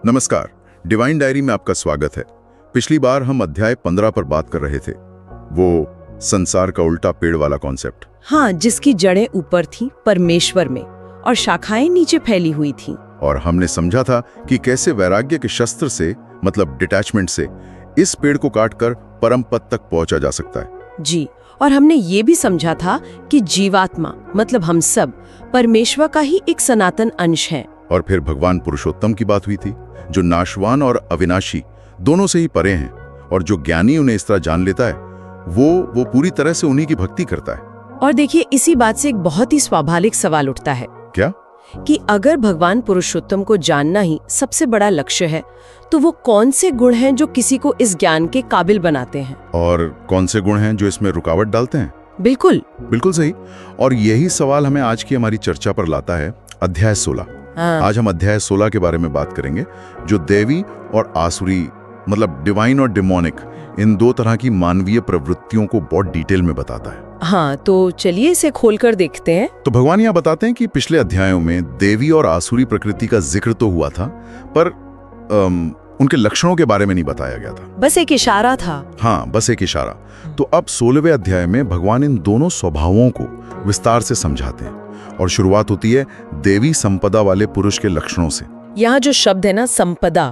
नमस्कार, divine diary में आपका स्वागत है। पिछली बार हम अध्याय 15 पर बात कर रहे थे, वो संसार का उल्टा पेड़ वाला कॉन्सेप्ट। हाँ, जिसकी जड़ें ऊपर थीं परमेश्वर में और शाखाएं नीचे फैली हुई थीं। और हमने समझा था कि कैसे वैराग्य के शस्त्र से, मतलब डिटैचमेंट से, इस पेड़ को काटकर परम पद तक पहुंचा जा सकता है। जी, और हमने ये भी समझा था कि जीवात्मा मतलब हम सब परमेश्वर का ही एक सनातन अंश है। और फिर भगवान पुरुषोत्तम की बात हुई थी, जो नाशवान और अविनाशी दोनों से ही परे हैं, और जो ज्ञानी उन्हें इस तरह जान लेता है वो पूरी तरह से उन्हीं की भक्ति करता है। और देखिए, इसी बात से एक बहुत ही स्वाभाविक सवाल उठता है। क्या? कि अगर भगवान पुरुषोत्तम को जानना ही सबसे बड़ा लक्ष्य है, तो वो कौन से गुण हैं जो किसी को इस ज्ञान के काबिल बनाते हैं? और कौन से गुण हैं जो इसमें रुकावट डालते हैं? बिल्कुल सही। और यही सवाल हमें आज की हमारी चर्चा पर लाता है अध्याय 16। आज हम अध्याय 16 के बारे में बात करेंगे, जो देवी और आसुरी, मतलब डिवाइन और डिमोनिक, इन दो तरह की मानवीय प्रवृत्तियों को बहुत डिटेल में बताता है। हाँ, तो चलिए इसे खोलकर देखते हैं। तो भगवान यहाँ बताते हैं कि पिछले अध्यायों में देवी और आसुरी प्रकृति का जिक्र तो हुआ था, पर उनके लक्षणों के बारे में नहीं बताया गया था। बस एक इशारा था। हाँ, बस एक इशारा। तो अब 16वें अध्याय में भगवान इन दोनों स्वभावों को विस्तार से समझाते हैं, और शुरुआत होती है देवी संपदा वाले पुरुष के लक्षणों से। यहाँ जो शब्द है ना, संपदा,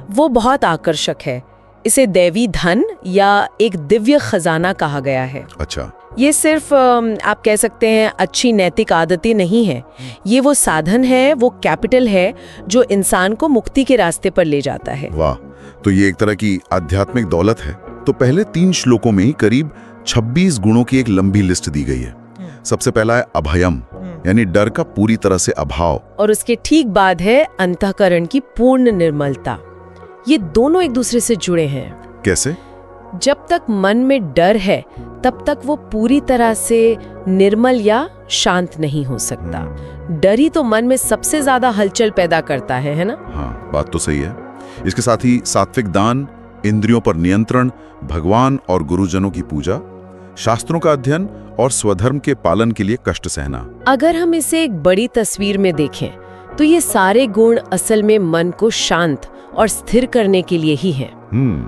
वो बहुत आकर्षक है। इसे दैवी धन या एक दिव्य खजाना कहा गया है। अच्छा। ये सिर्फ आप कह सकते हैं अच्छी नैतिक आदतें नहीं है, ये वो साधन है, वो कैपिटल है जो इंसान को मुक्ति के रास्ते पर ले जाता है। वाह, तो ये एक तरह की आध्यात्मिक दौलत है। तो पहले 3 श्लोकों में ही करीब 26 गुणों की एक लंबी लिस्ट दी गई है। सबसे पहला है अभयम, यानी डर का पूरी तरह से अभाव। और उसके ठीक बाद है अंतःकरण की पूर्ण निर्मलता। ये दोनों एक दूसरे से जुड़े हैं। कैसे? जब तक मन में डर है, तब तक वो पूरी तरह से निर्मल या शांत नहीं हो सकता। डर ही तो मन में सबसे ज्यादा हलचल पैदा करता है ना? हाँ, बात तो सही है। इसके साथ ही सात्विक दान, इंद्रियों पर नियंत्रण, भगवान और गुरुजनों की पूजा, शास्त्रों का अध्ययन और स्वधर्म के पालन के लिए कष्ट सहना। अगर हम इसे एक बड़ी तस्वीर में देखें, तो ये सारे गुण असल में मन को शांत और स्थिर करने के लिए ही हैं।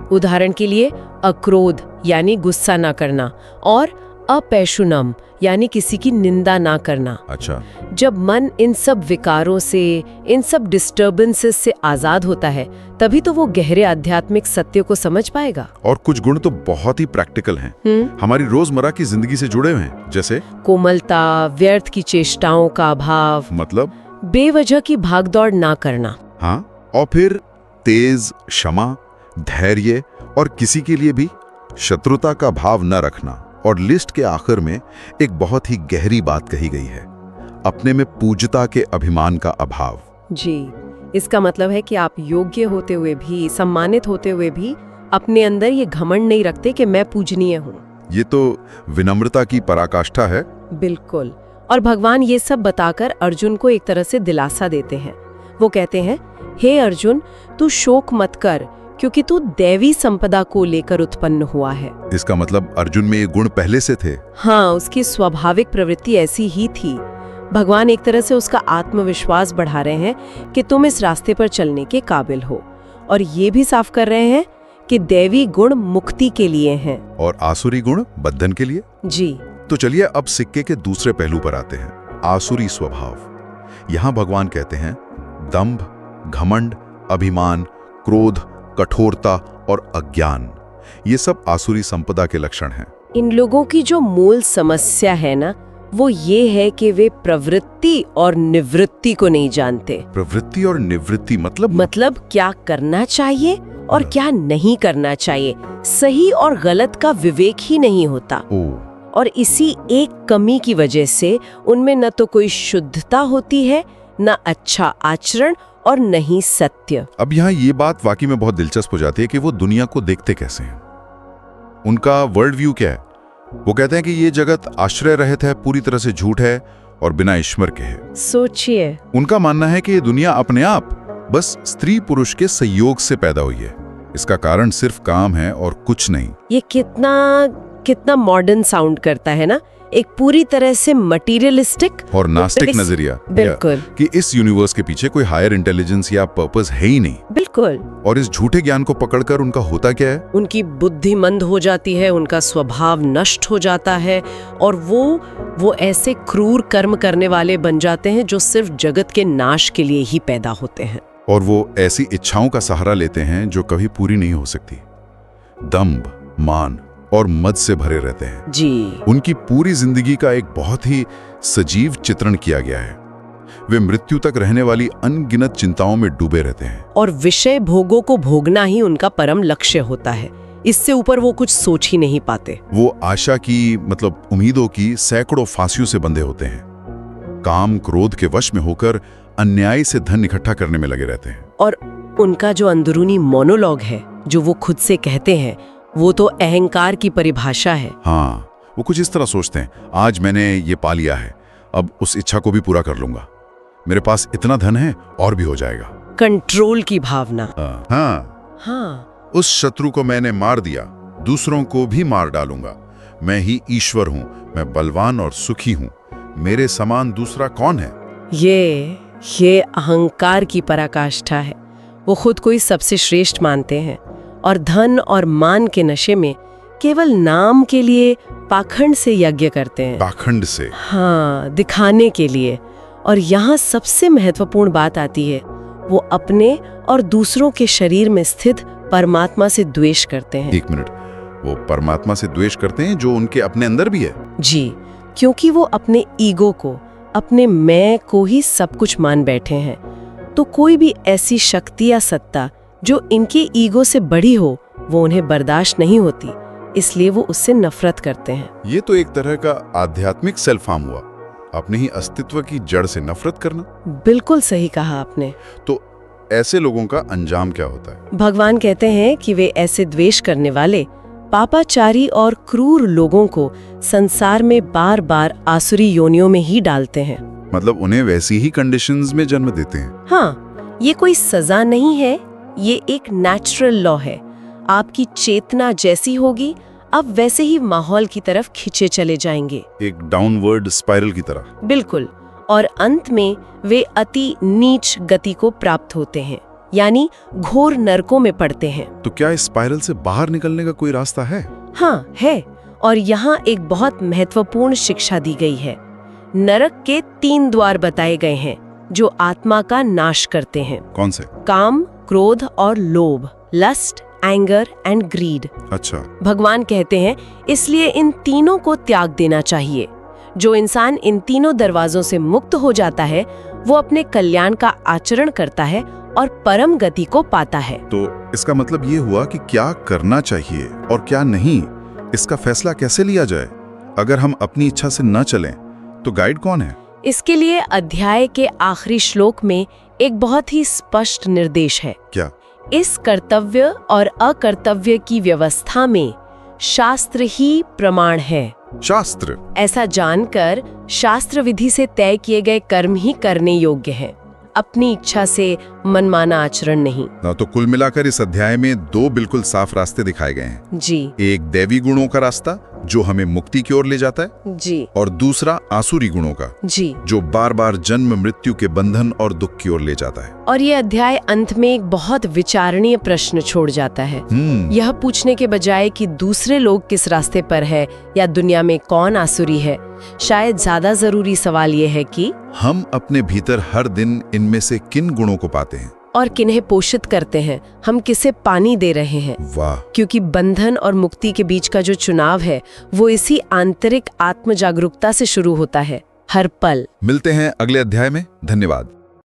उदाहरण के लिए अक्रोध यानी गुस्सा ना करना, और अपैशुनम यानी किसी की निंदा ना करना। अच्छा। जब मन इन सब विकारों से, इन सब डिस्टर्बेंसेस से आजाद होता है, तभी तो वो गहरे आध्यात्मिक सत्य को समझ पाएगा। और कुछ गुण तो बहुत ही प्रैक्टिकल हैं, हमारी रोजमर्रा की जिंदगी से जुड़े हुए हैं, जैसे कोमलता, व्यर्थ की चेष्टाओं का अभाव, मतलब बेवजह की भागदौड़ ना करना। हाँ, और फिर तेज, क्षमा, धैर्य और किसी के लिए भी शत्रुता का भाव न रखना। और लिस्ट के आखिर में एक बहुत ही गहरी बात कही गई है, अपने में पूज्यता के अभिमान का अभाव। जी, इसका मतलब है कि आप योग्य होते हुए भी, सम्मानित होते हुए भी अपने अंदर ये घमंड नहीं रखते कि मैं पूजनीय हूँ। ये तो विनम्रता की पराकाष्ठा है। बिल्कुल। और भगवान ये सब बताकर अर्जुन को एक तरह से दिलासा देते हैं। वो कहते हैं, हे अर्जुन, तू शोक मत कर, क्योंकि तू दैवी संपदा को लेकर उत्पन्न हुआ है। इसका मतलब अर्जुन में ये गुण पहले से थे। हाँ, उसकी स्वाभाविक प्रवृत्ति ऐसी ही थी। भगवान एक तरह से उसका आत्मविश्वास बढ़ा रहे हैं कि तुम इस रास्ते पर चलने के काबिल हो, और ये भी साफ कर रहे हैं कि दैवी गुण मुक्ति के लिए हैं और आसुरी गुण बंधन के लिए। जी। तो चलिए अब सिक्के के दूसरे पहलू पर आते हैं, आसुरी स्वभाव। यहाँ भगवान कहते हैं दंभ, घमंड, अभिमान, क्रोध, कठोरता और अज्ञान, ये सब आसुरी संपदा के लक्षण हैं। इन लोगों की जो मूल समस्या है ना, वो ये है कि वे प्रवृत्ति और निवृत्ति को नहीं जानते। प्रवृत्ति और निवृत्ति मतलब क्या करना चाहिए और क्या नहीं करना चाहिए, सही और गलत का विवेक ही नहीं होता। और इसी एक कमी की वजह से उनमें न तो कोई शुद्धता होती है, न अच्छा आचरण और नहीं सत्य। अब यहाँ ये बात वाकई में बहुत दिलचस्प हो जाती है कि वो दुनिया को देखते कैसे हैं, उनका वर्ल्ड व्यू क्या है। वो कहते हैं कि ये जगत आश्रय रहित है, पूरी तरह से झूठ है और बिना ईश्वर के है। सोचिए, उनका मानना है कि ये दुनिया अपने आप बस स्त्री पुरुष के संयोग से पैदा हुई है, इसका कारण सिर्फ काम है और कुछ नहीं। ये कितना मॉडर्न साउंड करता है ना, एक पूरी तरह से मटीरियलिस्टिक और नास्तिक नजरिया, बिल्कुल, कि इस यूनिवर्स के पीछे कोई हायर इंटेलिजेंस या पर्पस है ही नहीं। बिल्कुल। और इस झूठे ज्ञान को पकड़कर उनका होता क्या है? उनकी बुद्धि मंद हो जाती है, उनका स्वभाव नष्ट हो जाता है और वो ऐसे क्रूर कर्म करने वाले बन जाते हैं जो सिर्फ जगत के नाश के लिए ही पैदा होते हैं। और वो ऐसी इच्छाओं का सहारा लेते हैं जो कभी पूरी नहीं हो सकती। दंभ, मान और मद से भरे रहते हैं जी। उनकी पूरी जिंदगी का एक बहुत ही सजीव चित्रण किया गया है। वे मृत्यु तक रहने वाली अनगिनत चिंताओं में डूबे रहते हैं और विषय भोगों को भोगना ही उनका परम लक्ष्य होता है। इससे ऊपर वो कुछ सोच ही नहीं पाते। वो आशा की, मतलब उम्मीदों की सैकड़ों फांसियों से बंधे होते हैं। काम क्रोध के वश में होकर अन्याय से धन इकट्ठा करने में लगे रहते हैं। और उनका जो अंदरूनी मोनोलॉग है, जो वो खुद से कहते हैं, वो तो अहंकार की परिभाषा है। हाँ, वो कुछ इस तरह सोचते हैं, आज मैंने ये पा लिया है, अब उस इच्छा को भी पूरा कर लूंगा। मेरे पास इतना धन है और भी हो जाएगा। कंट्रोल की भावना। हाँ, उस शत्रु को मैंने मार दिया, दूसरों को भी मार डालूंगा। मैं ही ईश्वर हूँ, मैं बलवान और सुखी हूँ, मेरे समान दूसरा कौन है? ये अहंकार की पराकाष्ठा है। वो खुद को ही सबसे श्रेष्ठ मानते हैं और धन और मान के नशे में केवल नाम के लिए पाखंड से यज्ञ करते हैं। पाखंड से? हाँ, दिखाने के लिए। और यहाँ सबसे महत्वपूर्ण बात आती है, वो अपने और दूसरों के शरीर में स्थित परमात्मा से द्वेष करते हैं। एक मिनट, वो परमात्मा से द्वेष करते हैं जो उनके अपने अंदर भी है? जी, क्योंकि वो अपने ईगो को, अपने मैं को ही सब कुछ मान बैठे हैं। तो कोई भी ऐसी शक्ति या सत्ता जो इनके ईगो से बड़ी हो, वो उन्हें बर्दाश्त नहीं होती, इसलिए वो उससे नफरत करते हैं। ये तो एक तरह का आध्यात्मिक सेल्फ हार्म हुआ, अपने ही अस्तित्व की जड़ से नफरत करना। बिल्कुल सही कहा आपने। तो ऐसे लोगों का अंजाम क्या होता है? भगवान कहते हैं कि वे ऐसे द्वेष करने वाले पापाचारी और क्रूर लोगों को संसार में बार बार आसुरी योनियों में ही डालते हैं। मतलब उन्हें वैसी ही कंडीशंस में जन्म देते हैं? हाँ, ये कोई सजा नहीं है, ये एक नेचुरल लॉ है। आपकी चेतना जैसी होगी, आप वैसे ही माहौल की तरफ खींचे चले जाएंगे, एक डाउनवर्ड स्पाइरल की तरह। बिल्कुल। और अंत में वे अति नीच गति को प्राप्त होते हैं, यानी घोर नरकों में पड़ते हैं। तो क्या इस स्पाइरल से बाहर निकलने का कोई रास्ता है? हाँ है, और यहाँ एक बहुत महत्वपूर्ण शिक्षा दी गई है। नरक के 3 द्वार बताए गए हैं जो आत्मा का नाश करते हैं। कौन से? काम, क्रोध और लोभ, लस्ट, एंगर एंड ग्रीड। अच्छा। भगवान कहते हैं इसलिए इन तीनों को त्याग देना चाहिए। जो इंसान इन तीनों दरवाजों से मुक्त हो जाता है, वो अपने कल्याण का आचरण करता है और परम गति को पाता है। तो इसका मतलब ये हुआ कि क्या करना चाहिए और क्या नहीं, इसका फैसला कैसे लिया जाए? अगर हम अपनी इच्छा से न चलें, तो गाइड कौन है? इसके लिए अध्याय के आखिरी श्लोक में एक बहुत ही स्पष्ट निर्देश है। क्या? इस कर्तव्य और अकर्तव्य की व्यवस्था में शास्त्र ही प्रमाण है। शास्त्र? ऐसा जानकर शास्त्र विधि से तय किए गए कर्म ही करने योग्य हैं, अपनी इच्छा से मनमाना आचरण नहीं। तो कुल मिलाकर इस अध्याय में 2 बिल्कुल साफ रास्ते दिखाए गए हैं। जी। एक दैवी गुणों का रास्ता जो हमें मुक्ति की ओर ले जाता है। जी। और दूसरा आसुरी गुणों का। जी। जो बार बार जन्म मृत्यु के बंधन और दुख की ओर ले जाता है। और ये अध्याय अंत में एक बहुत विचारणीय प्रश्न छोड़ जाता है। यह पूछने के बजाय कि दूसरे लोग किस रास्ते पर है या दुनिया में कौन आसुरी है, शायद ज्यादा जरूरी सवाल ये है कि हम अपने भीतर हर दिन इनमें से किन गुणों को पाते हैं और किन्हें पोषित करते हैं, हम किसे पानी दे रहे हैं। वाह। क्योंकि बंधन और मुक्ति के बीच का जो चुनाव है, वो इसी आंतरिक आत्म जागरूकता से शुरू होता है, हर पल। मिलते हैं अगले अध्याय में। धन्यवाद।